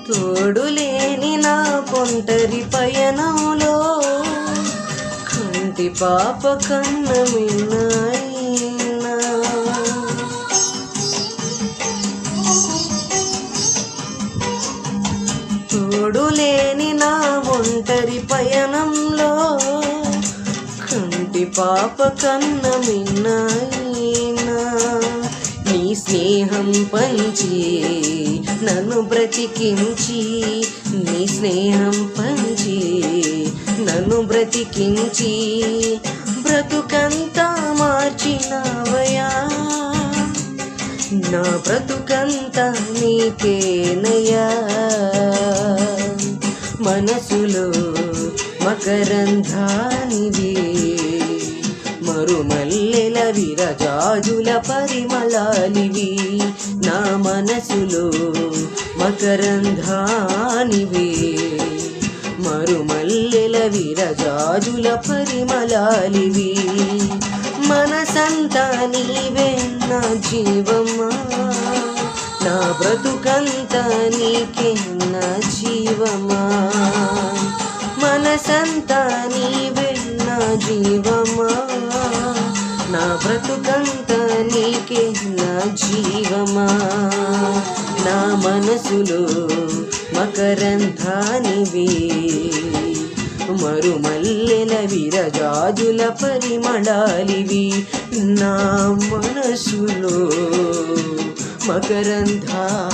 తోడులేని నా ఒంటరి పయనంలో కంటి పాప కన్న మిన్నాయినా. తోడులేని నా ఒంటరి పయనంలో కంటి పాప కన్న మిన్నాయినా. నీ స్నేహం పంచి నన్ను బ్రతికించి, నీ స్నేహం పంచి నన్ను బ్రతికించి, బ్రతుకంతా మార్చినవయా. నా బ్రతుకంతా నీకేనయ్యా. మనసులో మకరంధానివి, మరుమల్లెల విరజాజుల పరిమళాలివి. నా మనసులో మకరంధానివి, మరుమల్లెల విరజాజుల పరిమళాలివి. మనసంతా నీవే నా జీవమా, నా బ్రతుకంతా నీకే నా జీవమా. మనసంతా నీవే నా జీవమా, నా బ్రతుకంతా నీకే నా జీవమా. నా మనసులో మకరంధానివి, మరుమల్లెల విరజాజుల పరిమళాలివి. నా మనసులో మకరంధానివి.